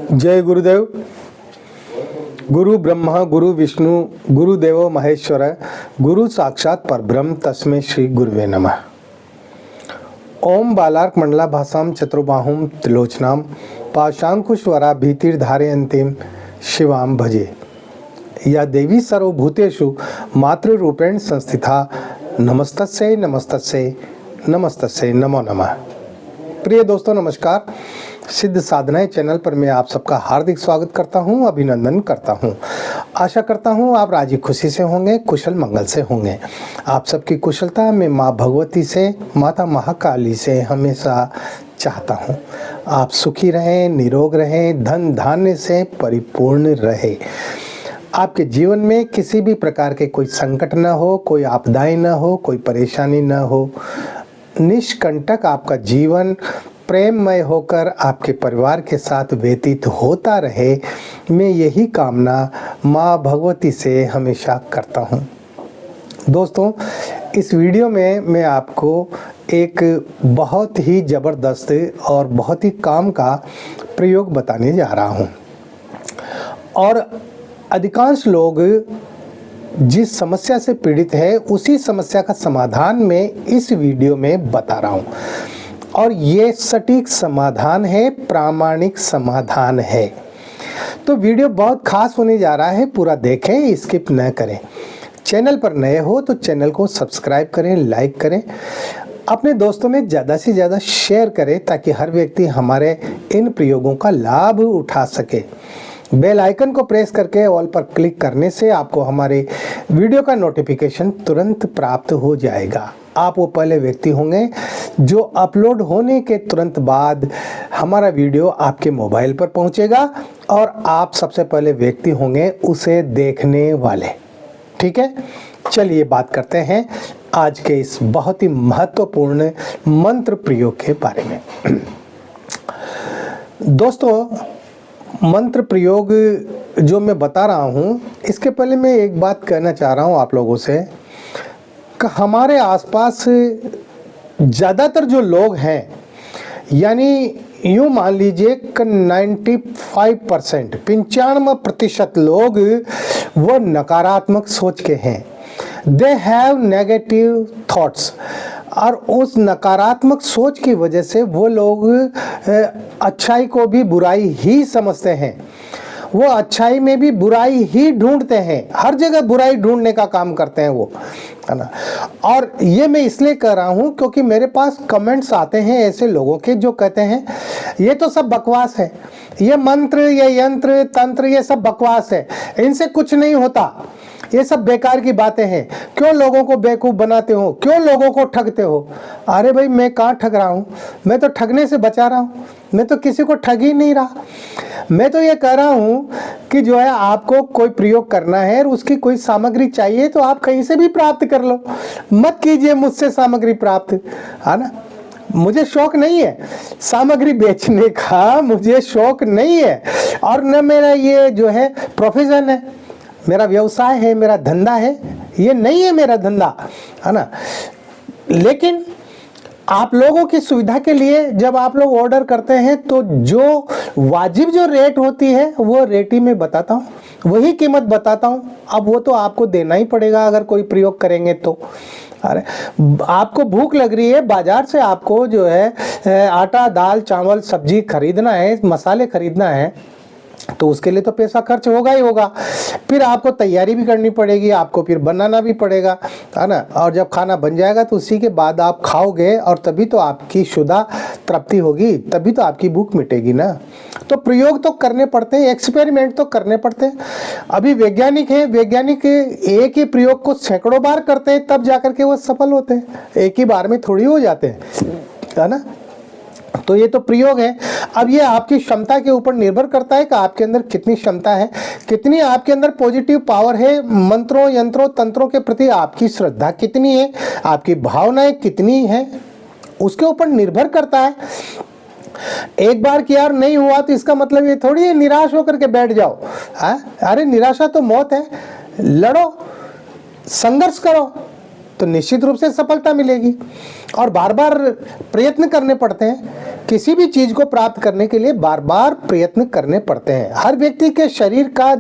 जय गुरुदेव। गुरु ब्रह्मा गुरु विष्णु गुरुदेवो महेश्वर गुरु साक्षात परब्रह्म तस्मै श्री गुरुवे नमः। ओम बालार्क मंडला भासाम चतुर्बाहुम त्रिलोचनाम पाशांकुशवरा भीतिर्धारयन्तीम शिवाम भजे। या देवी सर्वभूतेषु मातृरूपेण संस्थिता नमस्तस्यै नमस्तस्यै नमस्तस्यै नमो नमः। प्रिय दोस्तों नमस्कार। सिद्ध साधनाएं चैनल पर मैं आप सबका हार्दिक स्वागत करता हूं, अभिनंदन करता हूं। आशा करता हूं आप राजी खुशी से होंगे, कुशल मंगल से होंगे। आप सबकी कुशलता मैं माँ भगवती से, माता महाकाली से हमेशा चाहता हूं। आप सुखी रहें, निरोग रहें, धन धान्य से परिपूर्ण रहे। आपके जीवन में किसी भी प्रकार के कोई संकट न हो, कोई आपदाएं न हो, कोई परेशानी न हो। निष्कंटक आपका जीवन प्रेममय होकर आपके परिवार के साथ व्यतीत होता रहे, मैं यही कामना माँ भगवती से हमेशा करता हूँ। दोस्तों, इस वीडियो में मैं आपको एक बहुत ही ज़बरदस्त और बहुत ही काम का प्रयोग बताने जा रहा हूँ। और अधिकांश लोग जिस समस्या से पीड़ित है उसी समस्या का समाधान मैं इस वीडियो में बता रहा हूँ। और ये सटीक समाधान है, प्रामाणिक समाधान है। तो वीडियो बहुत खास होने जा रहा है, पूरा देखें, स्किप न करें। चैनल पर नए हो तो चैनल को सब्सक्राइब करें, लाइक करें, अपने दोस्तों में ज़्यादा से ज़्यादा शेयर करें ताकि हर व्यक्ति हमारे इन प्रयोगों का लाभ उठा सके। बेल आइकन को प्रेस करके ऑल पर क्लिक करने से आपको हमारे वीडियो का नोटिफिकेशन तुरंत प्राप्त हो जाएगा। आप वो पहले व्यक्ति होंगे जो अपलोड होने के तुरंत बाद हमारा वीडियो आपके मोबाइल पर पहुंचेगा और आप सबसे पहले व्यक्ति होंगे उसे देखने वाले। ठीक है, चलिए बात करते हैं आज के इस बहुत ही महत्वपूर्ण मंत्र प्रयोग के बारे में। दोस्तों, मंत्र प्रयोग जो मैं बता रहा हूँ, इसके पहले मैं एक बात कहना चाह रहा हूँ आप लोगों से कि हमारे आसपास ज़्यादातर जो लोग हैं, यानी यूँ मान लीजिए कि 95% 95% लोग वो नकारात्मक सोच के हैं। They have negative thoughts. और उस नकारात्मक सोच की वजह से वो लोग अच्छाई को भी बुराई ही समझते हैं। वो अच्छाई में भी बुराई ही ढूंढते हैं, हर जगह बुराई ढूंढने का काम करते हैं वो, है ना। और ये मैं इसलिए कह रहा हूँ क्योंकि मेरे पास कमेंट्स आते हैं ऐसे लोगों के जो कहते हैं ये तो सब बकवास है, ये मंत्र, ये यंत्र तंत्र, ये सब बकवास है, इनसे कुछ नहीं होता, ये सब बेकार की बातें हैं, क्यों लोगों को बेवकूफ़ बनाते हो, क्यों लोगों को ठगते हो। अरे भाई, मैं कहाँ ठग रहा हूँ, मैं तो ठगने से बचा रहा हूँ, मैं तो किसी को ठग ही नहीं रहा। मैं तो ये कह रहा हूँ कि जो है आपको कोई प्रयोग करना है और उसकी कोई सामग्री चाहिए तो आप कहीं से भी प्राप्त कर लो, मत कीजिए मुझसे सामग्री प्राप्त, है ना। मुझे शौक नहीं है सामग्री बेचने का, मुझे शौक नहीं है, और न मेरा ये जो है प्रोफेशन है, मेरा व्यवसाय है, मेरा धंधा है, ये नहीं है मेरा धंधा, है ना। लेकिन आप लोगों की सुविधा के लिए जब आप लोग ऑर्डर करते हैं तो जो वाजिब जो रेट होती है वो रेट ही मैं बताता हूँ, वही कीमत बताता हूँ। अब वो तो आपको देना ही पड़ेगा अगर कोई प्रयोग करेंगे तो। अरे आपको भूख लग रही है, बाजार से आपको जो है आटा दाल चावल सब्जी खरीदना है, मसाले खरीदना है, तो उसके लिए तो पैसा खर्च होगा ही होगा। फिर आपको तैयारी भी करनी पड़ेगी, आपको फिर बनाना भी पड़ेगा, है ना। और जब खाना बन जाएगा तो उसी के बाद आप खाओगे और तभी तो आपकी शुदा तृप्ति होगी, तभी तो आपकी भूख मिटेगी ना। तो प्रयोग तो करने पड़ते हैं, एक्सपेरिमेंट तो करने पड़ते हैं। अभी वैज्ञानिक हैं, वैज्ञानिक एक ही प्रयोग को सैकड़ों बार करते हैं तब जाकर के वो सफल होते हैं, एक ही बार में थोड़ी हो जाते हैं, है ना। तो ये तो प्रयोग है। अब ये आपकी क्षमता के ऊपर निर्भर करता है कि आपके अंदर कितनी क्षमता है, कितनी आपके अंदर पॉजिटिव पावर है, मंत्रों यंत्रों तंत्रों के प्रति आपकी श्रद्धा कितनी है, आपकी भावनाएं कितनी है, उसके ऊपर निर्भर करता है। एक बार किया और नहीं हुआ तो इसका मतलब ये थोड़ी है निराश होकर के बैठ जाओ। अरे निराशा तो मौत है, लड़ो, संघर्ष करो, तो निश्चित रूप से सफलता मिलेगी। और बार बार प्रयत्न करने पड़ते हैं, किसी भी चीज़ को प्राप्त करने के लिए बार बार प्रयत्न करने पड़ते हैं। हर व्यक्ति के शरीर का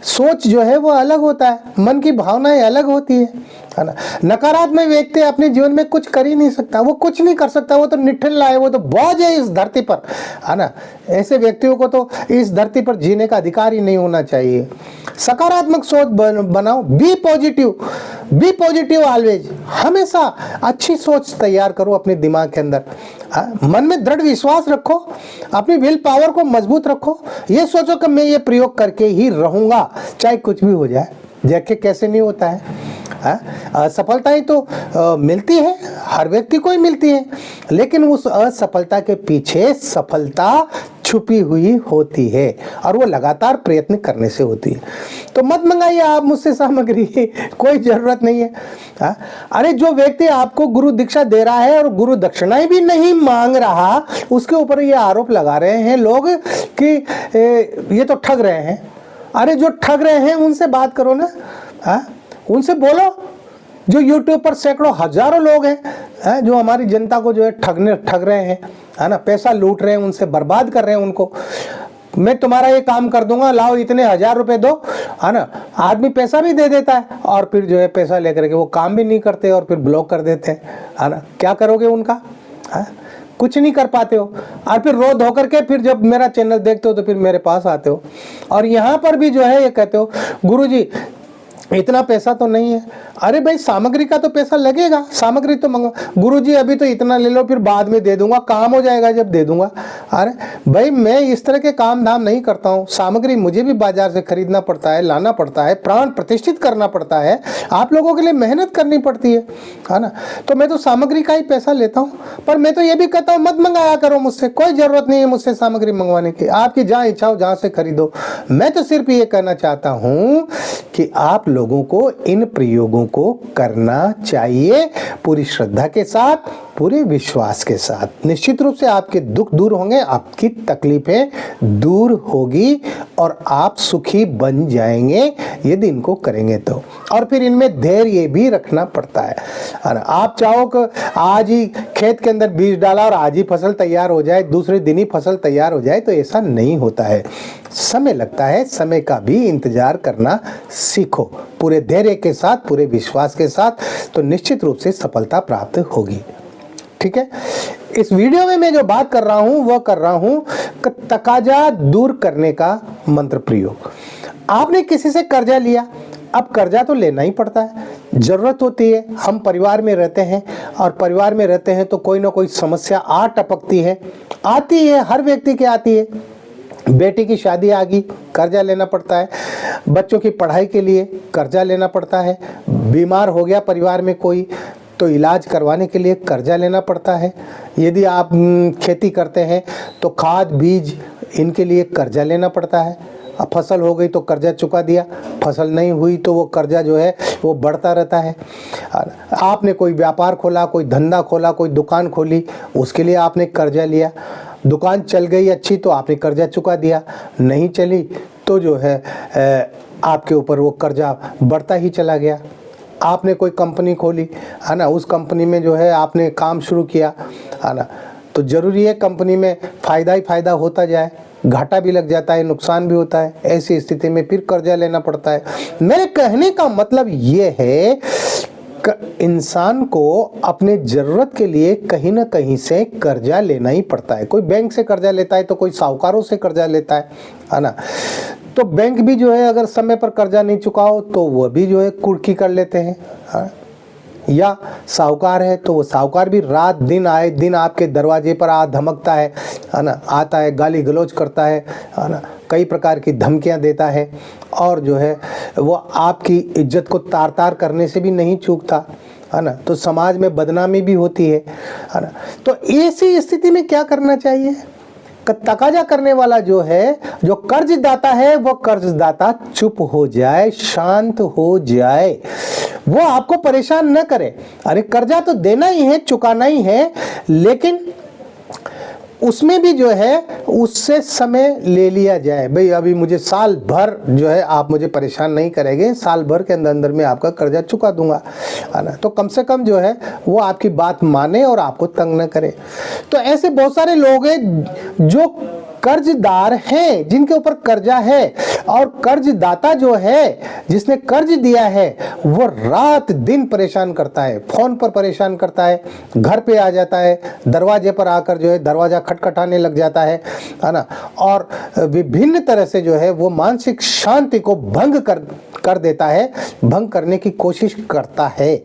सोच जो है वो अलग होता है, मन की भावनाएं अलग होती है ना। नकारात्मक व्यक्ति अपने जीवन में कुछ कर ही नहीं सकता, वो कुछ नहीं कर सकता, वो तो निठल्ला है, वो तो बोझ है इस धरती पर, है ना। ऐसे व्यक्तियों को तो इस धरती पर जीने का अधिकार ही नहीं होना चाहिए। सकारात्मक सोच बनाओ, बी पॉजिटिव ऑलवेज, हमेशा अच्छी सोच तैयार करो अपने दिमाग के अंदर। मन में दृढ़ विश्वास रखो, अपनी विल पावर को मजबूत रखो, ये सोचो कि मैं ये प्रयोग करके ही रहूंगा चाहे कुछ भी हो जाए। देखे कैसे नहीं होता है। असफलताएं तो मिलती है, हर व्यक्ति को ही मिलती है, लेकिन उस असफलता के पीछे सफलता छुपी हुई होती है और वो लगातार प्रयत्न करने से होती है। तो मत मंगाइए आप मुझसे सामग्री, कोई जरूरत नहीं है। अरे जो व्यक्ति आपको गुरु दीक्षा दे रहा है और गुरु दक्षिणाएं भी नहीं मांग रहा, उसके ऊपर ये आरोप लगा रहे हैं लोग कि ये तो ठग रहे हैं। अरे जो ठग रहे हैं उनसे बात करो ना, उनसे बोलो। जो YouTube पर सैकड़ों हजारों लोग हैं जो हमारी जनता को जो है ठग रहे हैं, है ना, पैसा लूट रहे हैं, उनसे बर्बाद कर रहे हैं उनको। मैं तुम्हारा ये काम कर दूंगा, लाओ इतने 1000 रुपए दो, है ना। आदमी पैसा भी दे देता है और फिर जो है पैसा लेकर के वो काम भी नहीं करते और फिर ब्लॉक कर देते हैं, है ना। क्या करोगे उनका? कुछ नहीं कर पाते हो। और फिर रो धो करके फिर जब मेरा चैनल देखते हो तो फिर मेरे पास आते हो और यहाँ पर भी जो है ये कहते हो गुरुजी इतना पैसा तो नहीं है। अरे भाई सामग्री का तो पैसा लगेगा, सामग्री तो मंगो। गुरुजी अभी तो इतना ले लो, फिर बाद में दे दूंगा, काम हो जाएगा जब दे दूंगा। अरे भाई मैं इस तरह के काम धाम नहीं करता हूँ। सामग्री मुझे भी बाजार से खरीदना पड़ता है, लाना पड़ता है, प्राण प्रतिष्ठित करना पड़ता है, आप लोगों के लिए मेहनत करनी पड़ती है ना। तो मैं तो सामग्री का ही पैसा लेता हूँ। पर मैं तो ये भी कहता हूँ मत मंगाया करो मुझसे, कोई जरूरत नहीं है मुझसे सामग्री मंगवाने की, आपकी जहाँ इच्छा हो जहाँ से खरीदो। मैं तो सिर्फ ये कहना चाहता हूँ कि आप लोगों को इन प्रयोगों को करना चाहिए पूरी श्रद्धा के साथ, पूरे विश्वास के साथ। निश्चित रूप से आपके दुख दूर होंगे, आपकी तकलीफें दूर होगी और आप सुखी बन जाएंगे यदि इनको करेंगे तो। और फिर इनमें धैर्य भी रखना पड़ता है। आप चाहो कि आज ही खेत के अंदर बीज डाला और आज ही फसल तैयार हो जाए, दूसरे दिन ही फसल तैयार हो जाए, तो ऐसा नहीं होता है। समय लगता है, समय का भी इंतजार करना सीखो पूरे धैर्य के साथ, पूरे विश्वास के साथ, तो निश्चित रूप से सफलता प्राप्त होगी। ठीक है। इस वीडियो में मैं जो बात कर रहा हूं वह कर रहा हूं तकाजा दूर करने का मंत्र प्रयोग। आपने किसी से कर्जा लिया, अब कर्जा तो लेना ही पड़ता है, जरूरत होती है। हम परिवार में रहते हैं और परिवार में रहते हैं तो कोई ना कोई समस्या आ टपकती है, आती है, हर व्यक्ति के आती है। बेटी की शादी आ गई, कर्जा लेना पड़ता है। बच्चों की पढ़ाई के लिए कर्जा लेना पड़ता है। बीमार हो गया परिवार में कोई तो इलाज करवाने के लिए कर्जा लेना पड़ता है। यदि आप खेती करते हैं तो खाद बीज इनके लिए कर्जा लेना पड़ता है। अब फसल हो गई तो कर्जा चुका दिया, फसल नहीं हुई तो वो कर्जा जो है वो बढ़ता रहता है। आपने कोई व्यापार खोला, कोई धंधा खोला, कोई दुकान खोली, उसके लिए आपने कर्जा लिया। दुकान चल गई अच्छी तो आपने कर्जा चुका दिया, नहीं चली तो जो है आपके ऊपर वो कर्जा बढ़ता ही चला गया। आपने कोई कंपनी खोली, है ना, उस कंपनी में जो है आपने काम शुरू किया, है ना, तो ज़रूरी है कंपनी में फ़ायदा ही फ़ायदा होता जाए, घाटा भी लग जाता है, नुकसान भी होता है। ऐसी स्थिति में फिर कर्जा लेना पड़ता है। मेरे कहने का मतलब ये है कि इंसान को अपने ज़रूरत के लिए कहीं ना कहीं से कर्जा लेना ही पड़ता है। कोई बैंक से कर्जा लेता है तो कोई साहूकारों से कर्जा लेता है ना। तो बैंक भी जो है अगर समय पर कर्जा नहीं चुकाओ तो वह भी जो है कुर्की कर लेते हैं। या साहूकार है तो वो साहूकार भी रात दिन आए दिन आपके दरवाजे पर आ धमकता है ना, आता है, गाली गलौज करता है ना, कई प्रकार की धमकियां देता है और जो है वो आपकी इज्जत को तार तार करने से भी नहीं चूकता, है ना। तो समाज में बदनामी भी होती है ना। तो ऐसी स्थिति में क्या करना चाहिए? तकाजा करने वाला जो है, जो कर्जदाता है, वो कर्जदाता चुप हो जाए, शांत हो जाए, वो आपको परेशान न करे। अरे कर्जा तो देना ही है, चुकाना ही है, लेकिन उसमें भी जो है उससे समय ले लिया जाए। भाई अभी मुझे साल भर जो है आप मुझे परेशान नहीं करेंगे, साल भर के अंदर अंदर में आपका कर्जा चुका दूंगा, है ना। तो कम से कम जो है वो आपकी बात माने और आपको तंग न करे। तो ऐसे बहुत सारे लोग हैं जो कर्जदार हैं, जिनके ऊपर कर्जा है, और कर्जदाता जो है जिसने कर्ज दिया है वो रात दिन परेशान करता है, फोन पर परेशान करता है, घर पे आ जाता है, दरवाजे पर आकर जो है दरवाजा खटखटाने लग जाता है ना, और विभिन्न तरह से जो है वो मानसिक शांति को भंग कर देता है, भंग करने की कोशिश करता है।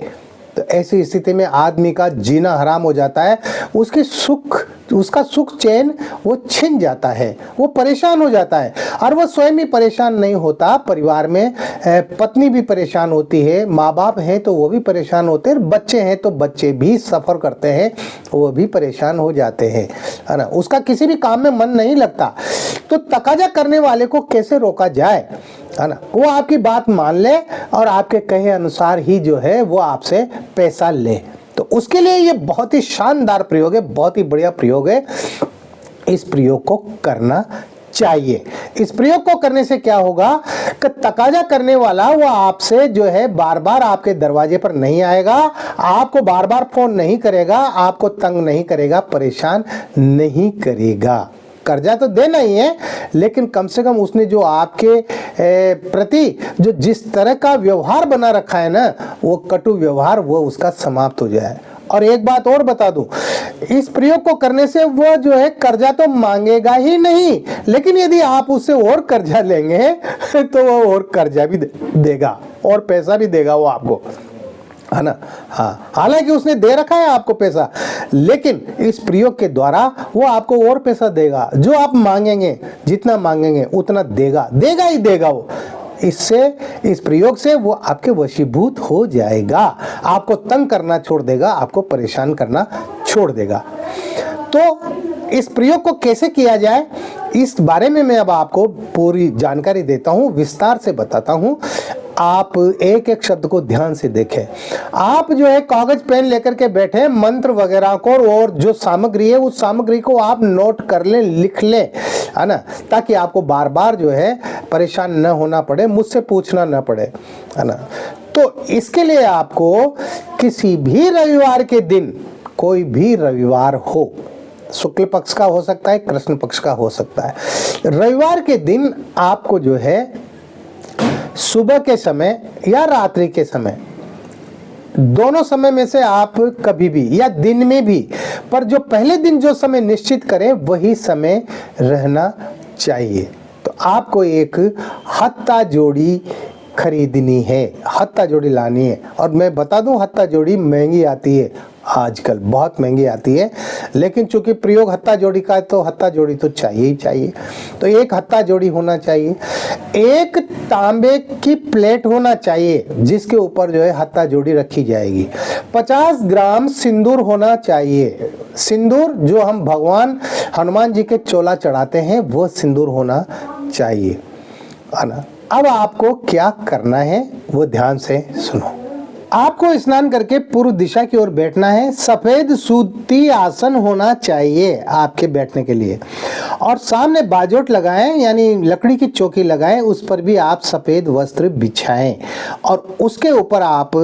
तो ऐसी स्थिति में आदमी का जीना हराम हो जाता है, उसका सुख चैन वो छिन जाता है, वो परेशान हो जाता है। और वो स्वयं ही परेशान नहीं होता, परिवार में पत्नी भी परेशान होती है, माँ बाप हैं तो वो भी परेशान होते हैं, बच्चे हैं तो बच्चे भी सफ़र करते हैं, वो भी परेशान हो जाते हैं, है ना। उसका किसी भी काम में मन नहीं लगता। तो तकाजा करने वाले को कैसे रोका जाए, है ना। वो आपकी बात मान ले और आपके कहे अनुसार ही जो है वो आपसे पैसा ले। तो उसके लिए ये बहुत ही शानदार प्रयोग है, बहुत ही बढ़िया प्रयोग है। इस प्रयोग को करना चाहिए। इस प्रयोग को करने से क्या होगा कि तकाजा करने वाला वो आपसे जो है बार बार आपके दरवाजे पर नहीं आएगा, आपको बार बार फोन नहीं करेगा, आपको तंग नहीं करेगा, परेशान नहीं करेगा। कर्जा तो देना ही है, लेकिन कम से कम उसने जो आपके प्रति जो जिस तरह का व्यवहार बना रखा है ना, वो कटु व्यवहार वो उसका समाप्त हो जाए। और एक बात और बता दूं, इस प्रयोग को करने से वो जो है कर्जा तो मांगेगा ही नहीं, लेकिन यदि आप उससे और कर्जा लेंगे तो वो और कर्जा भी देगा और पैसा भी देगा वो आपको, है ना। हाँ, हालांकि उसने दे रखा है आपको पैसा, लेकिन इस प्रयोग के द्वारा वो आपको और पैसा देगा। जो आप मांगेंगे, जितना मांगेंगे उतना देगा, देगा ही देगा वो। इससे, इस प्रयोग से वो आपके वशीभूत हो जाएगा, आपको तंग करना छोड़ देगा, आपको परेशान करना छोड़ देगा। तो इस प्रयोग को कैसे किया जाए, इस बारे में मैं अब आपको पूरी जानकारी देता हूँ, विस्तार से बताता हूँ। आप एक एक शब्द को ध्यान से देखें। आप जो है कागज पेन लेकर के बैठे, मंत्र वगैरह को और जो सामग्री है उस सामग्री को आप नोट कर लें, लिख लें, है ना, ताकि आपको बार बार जो है परेशान न होना पड़े, मुझसे पूछना न पड़े, है ना। तो इसके लिए आपको किसी भी रविवार के दिन, कोई भी रविवार हो, शुक्ल पक्ष का हो सकता है, कृष्ण पक्ष का हो सकता है, रविवार के दिन आपको जो है सुबह के समय या रात्रि के समय, दोनों समय में से आप कभी भी, या दिन में भी, पर जो पहले दिन जो समय निश्चित करें वही समय रहना चाहिए। तो आपको एक हत्ता जोड़ी खरीदनी है, हत्ता जोड़ी लानी है। और मैं बता दूं, हत्ता जोड़ी महंगी आती है, आजकल बहुत महंगी आती है, लेकिन चूंकि प्रयोग हत्ता जोड़ी का है तो हत्ता जोड़ी तो चाहिए ही चाहिए। तो एक हत्ता जोड़ी होना चाहिए, एक तांबे की प्लेट होना चाहिए जिसके ऊपर जो है हत्ता जोड़ी रखी जाएगी, 50 ग्राम सिंदूर होना चाहिए। सिंदूर जो हम भगवान हनुमान जी के चोला चढ़ाते हैं वो सिंदूर होना चाहिए, है ना। अब आपको क्या करना है वो ध्यान से सुनो। आपको स्नान करके पूर्व दिशा की ओर बैठना है। सफेद सूती आसन होना चाहिए आपके बैठने के लिए, और सामने बाजोट लगाएं, यानी लकड़ी की चौकी लगाएं, उस पर भी आप सफेद वस्त्र बिछाएं, और उसके ऊपर आप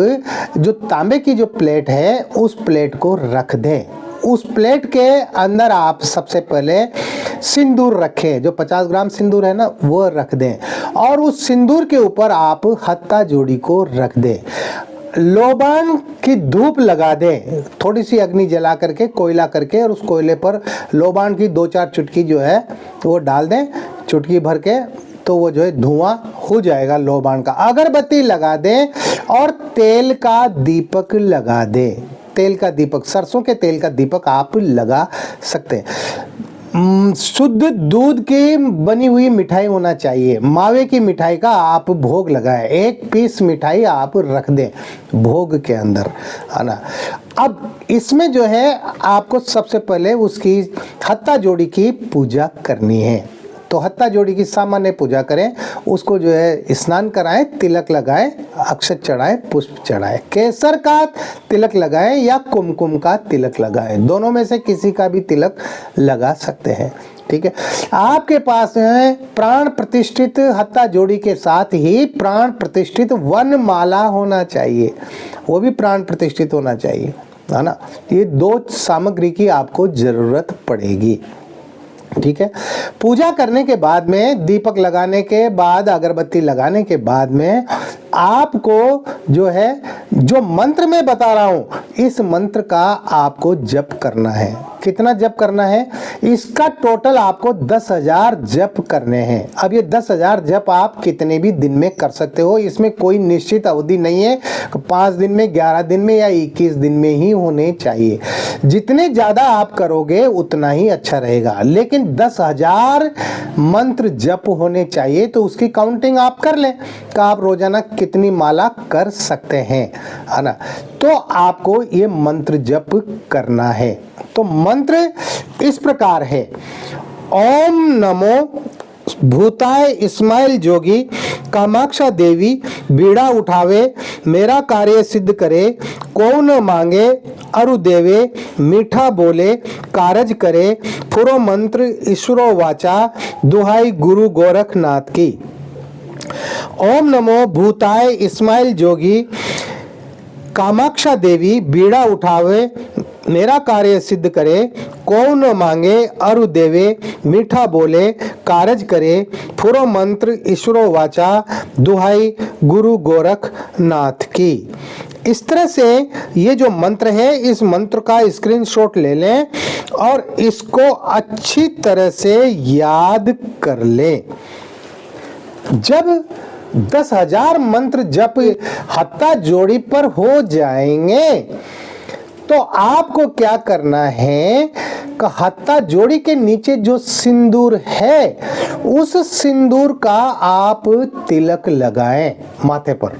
जो तांबे की जो प्लेट है उस प्लेट को रख दें। उस प्लेट के अंदर आप सबसे पहले सिंदूर रखें, जो 50 ग्राम सिंदूर है ना वो रख दें, और उस सिंदूर के ऊपर आप हत्ता जोड़ी को रख दें। लोबान की धूप लगा दें, थोड़ी सी अग्नि जला करके, कोयला करके, और उस कोयले पर लोबान की 2-4 चुटकी जो है वो डाल दें, चुटकी भर के, तो वो जो है धुआं हो जाएगा लोबान का। अगरबत्ती लगा दें और तेल का दीपक लगा दें। तेल का दीपक, सरसों के तेल का दीपक आप लगा सकते हैं। शुद्ध दूध की बनी हुई मिठाई होना चाहिए, मावे की मिठाई का आप भोग लगाएं, 1 पीस मिठाई आप रख दें भोग के अंदर, है ना। अब इसमें जो है आपको सबसे पहले उसकी हत्ता जोड़ी की पूजा करनी है। तो हत्ता जोड़ी की सामान्य पूजा करें, उसको जो है स्नान कराएं, तिलक लगाएं, अक्षत चढ़ाएं, पुष्प चढ़ाएं, केसर का तिलक लगाएं या कुमकुम का तिलक लगाएं, दोनों में से किसी का भी तिलक लगा सकते हैं। ठीक है, आपके पास है प्राण प्रतिष्ठित हत्ता जोड़ी के साथ ही प्राण प्रतिष्ठित वन माला होना चाहिए, वो भी प्राण प्रतिष्ठित होना चाहिए, है ना। ये 2 सामग्री की आपको जरूरत पड़ेगी। ठीक है, पूजा करने के बाद में, दीपक लगाने के बाद, अगरबत्ती लगाने के बाद में आपको जो है, जो मंत्र मैं बता रहा हूं, इस मंत्र का आपको जप करना है। कितना जप करना है? इसका टोटल आपको 10,000 जप करने हैं। अब ये 10,000 जप आप कितने भी दिन में कर सकते हो, इसमें कोई निश्चित अवधि नहीं है, 5 दिन में, 11 दिन में या 21 दिन में ही होने चाहिए। जितने ज़्यादा आप करोगे उतना ही अच्छा रहेगा, लेकिन 10,000 मंत्र जप होने चाहिए। तो उसकी काउंटिंग आप कर लें कि आप रोजाना कितनी माला कर सकते हैं, है ना। तो आपको ये मंत्र जप करना है। तो मंत्र इस प्रकार है, ओम नमो भूताय इस्माइल जोगी कामाक्षा देवी बीड़ा उठावे मेरा कार्य सिद्ध करे को न मांगे अरु देवे मीठा बोले कारज करे फुरो मंत्र ईश्वरो वाचा दुहाई गुरु गोरखनाथ की। ओम नमो भूताय इस्माइल जोगी कामाक्षा देवी बीड़ा उठावे मेरा कार्य सिद्ध करे को न मांगे अरु देवे मीठा बोले कारज करे फुरो मंत्र ईश्वरो वाचा दुहाई गुरु गोरखनाथ की। इस तरह से ये जो मंत्र है, इस मंत्र का स्क्रीनशॉट ले लें और इसको अच्छी तरह से याद कर लें। जब 10,000 मंत्र जप हत्ता जोड़ी पर हो जाएंगे तो आपको क्या करना है कि हत्ता जोड़ी के नीचे जो सिंदूर है, उस सिंदूर का आप तिलक लगाएं माथे पर।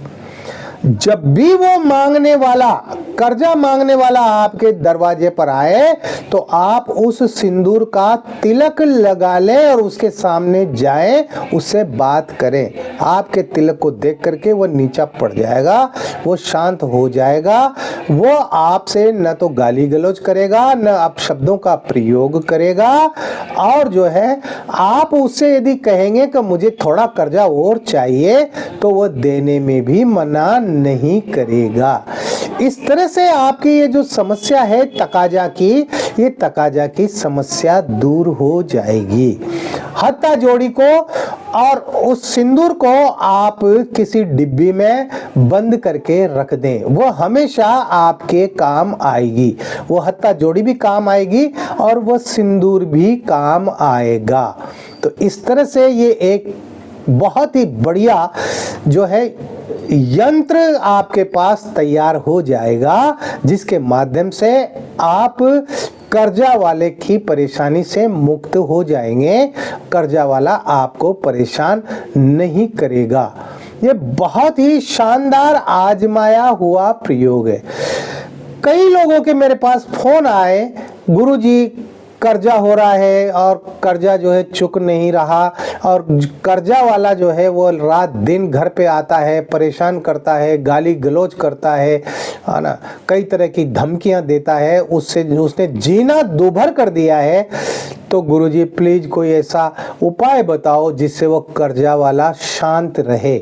जब भी वो मांगने वाला, कर्जा मांगने वाला आपके दरवाजे पर आए तो आप उस सिंदूर का तिलक लगा लें और उसके सामने जाएं, उससे बात करें। आपके तिलक को देख करके वो नीचा पड़ जाएगा, वो शांत हो जाएगा, वो आपसे न तो गाली गलौज करेगा न अपशब्दों का प्रयोग करेगा। और जो है, आप उससे यदि कहेंगे कि मुझे थोड़ा कर्जा और चाहिए तो वो देने में भी मना नहीं करेगा। इस तरह से आपकी ये जो समस्या है तकाजा की, ये तकाजा की समस्या दूर हो जाएगी। हत्ता जोड़ी को और उस सिंदूर को आप किसी डिब्बी में बंद करके रख दें, वो हमेशा आपके काम आएगी। वो हत्ता जोड़ी भी काम आएगी और वो सिंदूर भी काम आएगा। तो इस तरह से ये एक बहुत ही बढ़िया जो है यंत्र आपके पास तैयार हो जाएगा, जिसके माध्यम से आप कर्जा वाले की परेशानी से मुक्त हो जाएंगे। कर्जा वाला आपको परेशान नहीं करेगा। ये बहुत ही शानदार आजमाया हुआ प्रयोग है। कई लोगों के मेरे पास फोन आए, गुरुजी कर्जा हो रहा है और कर्जा जो है चुक नहीं रहा, और कर्जा वाला जो है वो रात दिन घर पे आता है, परेशान करता है, गाली गलौज करता है ना, कई तरह की धमकियां देता है, उससे उसने जीना दूभर कर दिया है। तो गुरुजी प्लीज कोई ऐसा उपाय बताओ जिससे वो कर्जा वाला शांत रहे।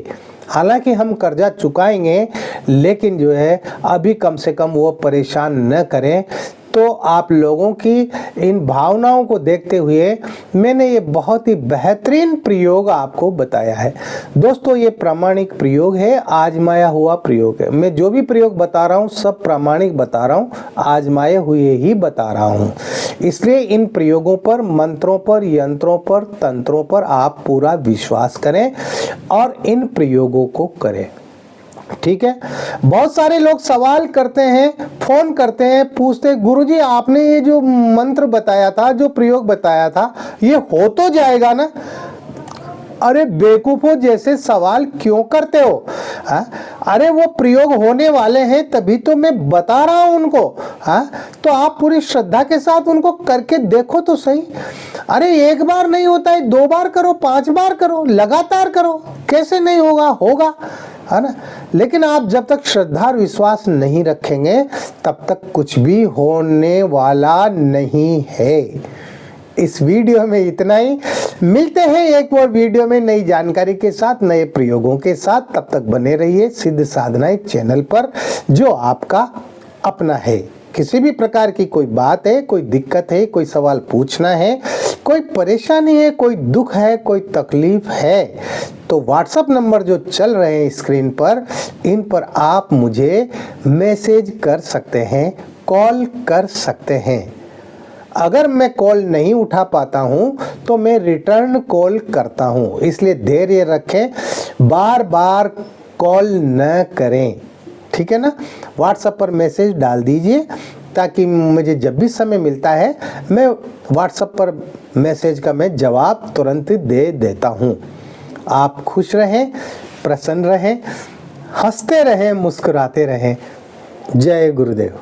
हालांकि हम कर्जा चुकाएंगे, लेकिन जो है अभी कम से कम वो परेशान न करें। तो आप लोगों की इन भावनाओं को देखते हुए मैंने ये बहुत ही बेहतरीन प्रयोग आपको बताया है। दोस्तों, ये प्रामाणिक प्रयोग है, आजमाया हुआ प्रयोग है। मैं जो भी प्रयोग बता रहा हूँ सब प्रामाणिक बता रहा हूँ, आजमाए हुए ही बता रहा हूँ। इसलिए इन प्रयोगों पर, मंत्रों पर, यंत्रों पर, तंत्रों पर आप पूरा विश्वास करें और इन प्रयोगों को करें। ठीक है। बहुत सारे लोग सवाल करते हैं, फोन करते हैं, पूछते हैं गुरुजी आपने ये जो मंत्र बताया था, जो प्रयोग बताया था, ये हो तो जाएगा ना? अरे बेवकूफों, जैसे सवाल क्यों करते हो? अरे वो प्रयोग होने वाले हैं तभी तो मैं बता रहा हूं उनको। तो आप पूरी श्रद्धा के साथ उनको करके देखो तो सही। अरे एक बार नहीं होता है, 2 बार करो, 5 बार करो, लगातार करो, कैसे नहीं होगा, होगा, है ना। लेकिन आप जब तक श्रद्धा और विश्वास नहीं रखेंगे तब तक कुछ भी होने वाला नहीं है। इस वीडियो में इतना ही। मिलते हैं एक और वीडियो में नई जानकारी के साथ, नए प्रयोगों के साथ। तब तक बने रहिए सिद्ध साधना एक चैनल पर, जो आपका अपना है। किसी भी प्रकार की कोई बात है, कोई दिक्कत है, कोई सवाल पूछना है, कोई परेशानी है, कोई दुख है, कोई तकलीफ है, तो व्हाट्सएप नंबर जो चल रहे हैं स्क्रीन पर, इन पर आप मुझे मैसेज कर सकते हैं, कॉल कर सकते हैं। अगर मैं कॉल नहीं उठा पाता हूं तो मैं रिटर्न कॉल करता हूं, इसलिए धैर्य रखें, बार बार कॉल न करें, ठीक है ना। व्हाट्सएप पर मैसेज डाल दीजिए ताकि मुझे जब भी समय मिलता है मैं व्हाट्सएप पर मैसेज का मैं जवाब तुरंत दे देता हूं। आप खुश रहें, प्रसन्न रहें, हंसते रहें, मुस्कुराते रहें। जय गुरुदेव।